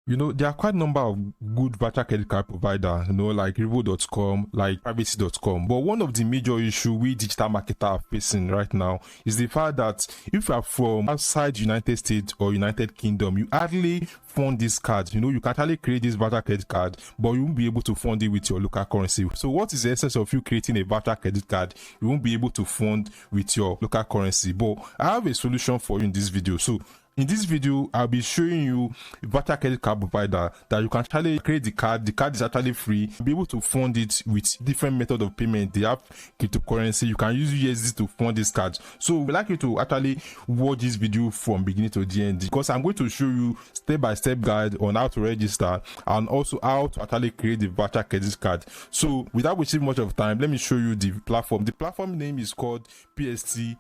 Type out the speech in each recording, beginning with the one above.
There are quite a number of good virtual credit card providers, like Revolut.com, like privacy.com. But one of the major issues we digital marketers are facing right now is the fact that if you are from outside United States or United Kingdom, you hardly fund this card. You can actually create this virtual credit card, but you won't be able to fund it with your local currency. So what is the essence of you creating a virtual credit card? You won't be able to fund with your local currency. But I have a solution for you in this video. So in this video, I'll be showing you a virtual credit card provider that you can actually create the card. The card is actually free. You'll be able to fund it with different method of payment. They have cryptocurrency. You can use USD to fund this card. So we'd like you to actually watch this video from beginning to the end, because I'm going to show you step-by-step guide on how to register and also how to actually create the virtual credit card. So without wasting much of time, let me show you the platform. The platform name is called PST.net.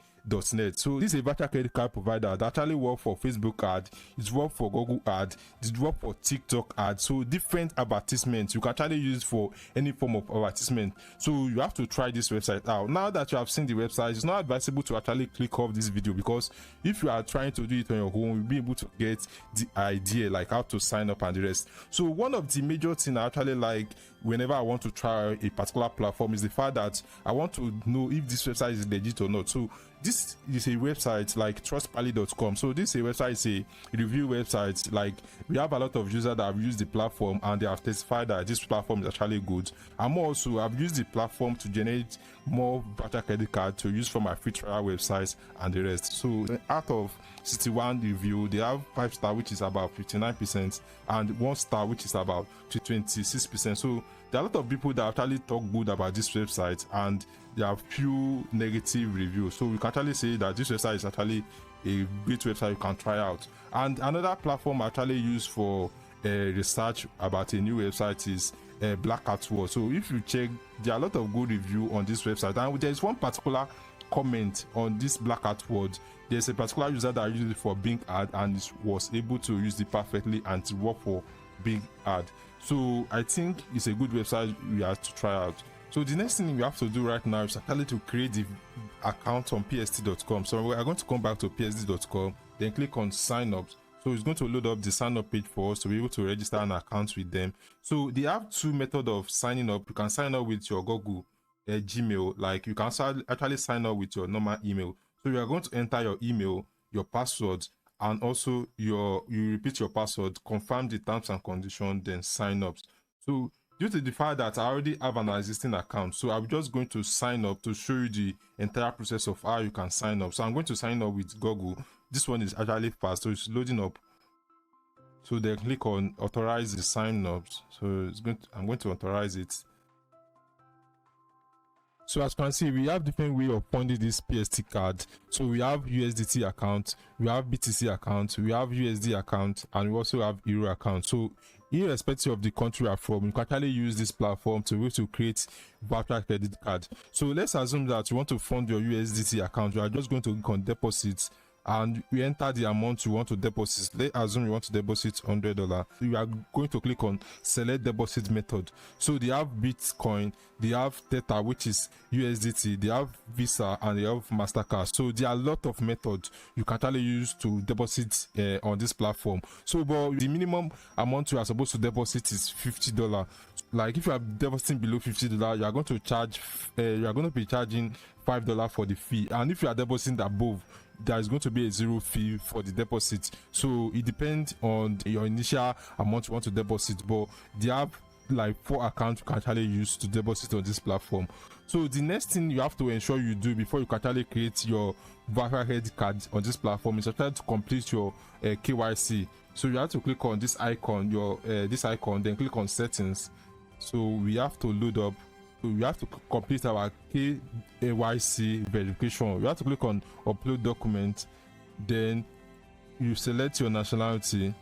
So this is a virtual credit card provider that actually works for Facebook ad, it works for Google ad, it works for TikTok ad. So different advertisements you can actually use for any form of advertisement. So you have to try this website out. Now that you have seen the website, it's not advisable to actually click off this video, because if you are trying to do it on your own, you'll be able to get the idea like how to sign up and the rest. So one of the major things I actually like whenever I want to try a particular platform is the fact that I want to know if this website is legit or not. So this is a website like trustpally.com. So this is a website, is a review website. Like, we have a lot of users that have used the platform and they have testified that this platform is actually good. I'm also, I've used the platform to generate more virtual credit card to use for my free trial websites and the rest. So out of 61 review, they have 5-star, which is about 59%, and 1-star, which is about 26%. So there are a lot of people that actually talk good about this website, and there are few negative reviews. So we can actually say that this website is actually a great website you can try out. And another platform I actually use for research about a new website is Black Hat World. So if you check, there are a lot of good review on this website, and there is one particular comment on this Black Hat World. There's a particular user that used it for Bing ad and was able to use it perfectly and to work for Bing ad. So I think it's a good website we have to try out. So the next thing we have to do right now is actually to create the account on pst.com. So we are going to come back to pst.com, then click on sign up. So it's going to load up the sign up page for us to be able to register an account with them. So they have two methods of signing up. You can sign up with your Google Gmail, like you can actually sign up with your normal email. So you are going to enter your email, your password, and also you repeat your password, confirm the terms and conditions, then sign up. So due to the fact that I already have an existing account, so I'm just going to sign up to show you the entire process of how you can sign up. So I'm going to sign up with Google. This one is actually fast, so it's loading up. So then click on authorize the sign up. So I'm going to authorize it. So as you can see, we have different way of funding this PST card. So we have USDT account, we have BTC account, we have USD account, and we also have Euro account. So irrespective of the country you are from, you can actually use this platform to create virtual credit card. So let's assume that you want to fund your USDT account. You are just going to click on deposit, and we enter the amount you want to deposit. Let's assume you want to deposit $100. You are going to click on select deposit method. So they have Bitcoin, they have Theta, which is USDT, they have Visa, and they have MasterCard. So there are a lot of methods you can actually use to deposit on this platform. So but the minimum amount you are supposed to deposit is $50. Like if you are depositing below $50, you are going to charge you are going to be charging $5 for the fee, and if you are depositing above, there is going to be a zero fee for the deposit. So it depends on your initial amount you want to deposit, but they have like 4 accounts you can actually use to deposit on this platform. So the next thing you have to ensure you do before you can actually create your virtual credit card on this platform is actually to complete your KYC. So you have to click on this icon, this icon, then click on settings. So we have to load up. So we have to complete our KYC verification. You have to click on upload document, then you select your nationality.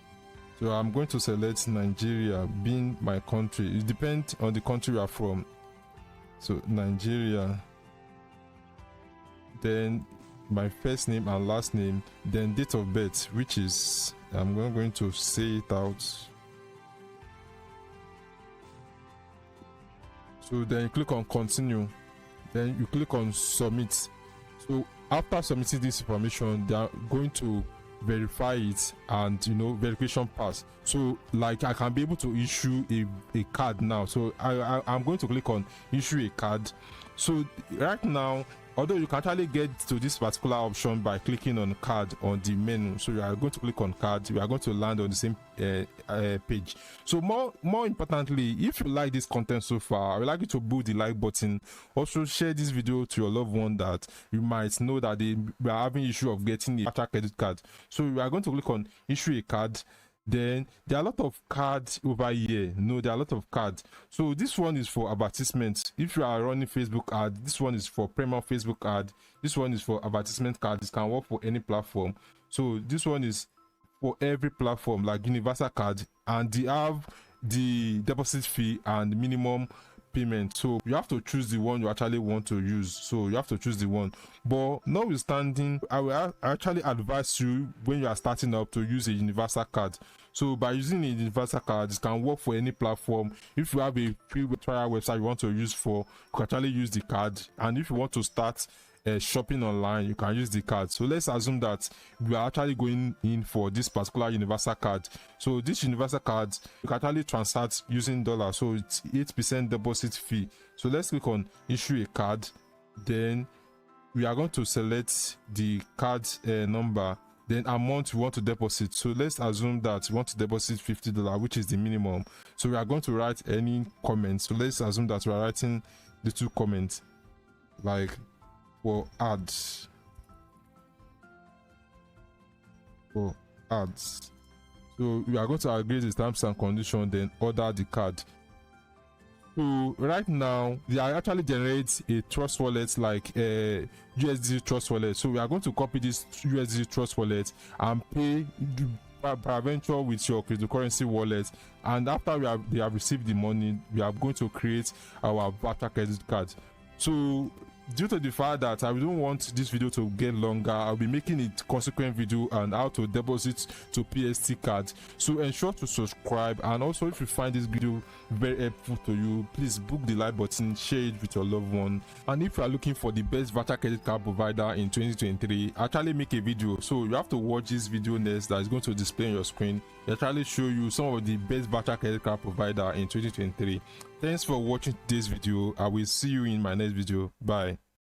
So I'm going to select Nigeria being my country. It depends on the country you are from. So Nigeria, then my first name and last name, then date of birth, which is, I'm going to say it out. So then you click on continue, then you click on submit. So after submitting this information, they are going to verify it, and verification pass. So like I can be able to issue a card now. So I'm going to click on issue a card. So right now, although you can actually get to this particular option by clicking on card on the menu, so you are going to click on card, you are going to land on the same page. So more importantly, if you like this content so far, I would like you to build the like button. Also share this video to your loved one that you might know that they are having issue of getting a virtual credit card. So you are going to click on issue a card. Then there are a lot of cards over here. There are a lot of cards. So this one is for advertisements. If you are running Facebook ad, this one is for premium Facebook ad. This one is for advertisement card. This can work for any platform. So this one is for every platform, like universal card, and they have the deposit fee and minimum payment. So you have to choose the one you actually want to use. So you have to choose the one. But notwithstanding, I will actually advise you when you are starting up to use a universal card. So by using a universal card, it can work for any platform. If you have a free trial website you want to use you can actually use the card. And if you want to start shopping online, you can use the card. So let's assume that we are actually going in for this particular universal card. So this universal card, you can actually transact using dollars. So it's 8% deposit fee. So let's click on issue a card. Then we are going to select the card number, then amount you want to deposit. So let's assume that you want to deposit $50, which is the minimum. So we are going to write any comments. So let's assume that we are writing the 2 comments, like for ads. So we are going to agree the terms and conditions, then order the card. So right now they are actually generate a trust wallet, like a USD trust wallet. So we are going to copy this USD trust wallet and pay peradventure with your cryptocurrency wallet. And after they have received the money, we are going to create our virtual credit card. So due to the fact that I don't want this video to get longer, I'll be making a consequent video on how to deposit to PST card. So ensure to subscribe, and also if you find this video very helpful to you, please book the like button, share it with your loved one. And if you are looking for the best virtual credit card provider in 2023, actually make a video. So you have to watch this video next that is going to display on your screen. It actually show you some of the best virtual credit card provider in 2023. Thanks for watching this video. I will see you in my next video. Bye.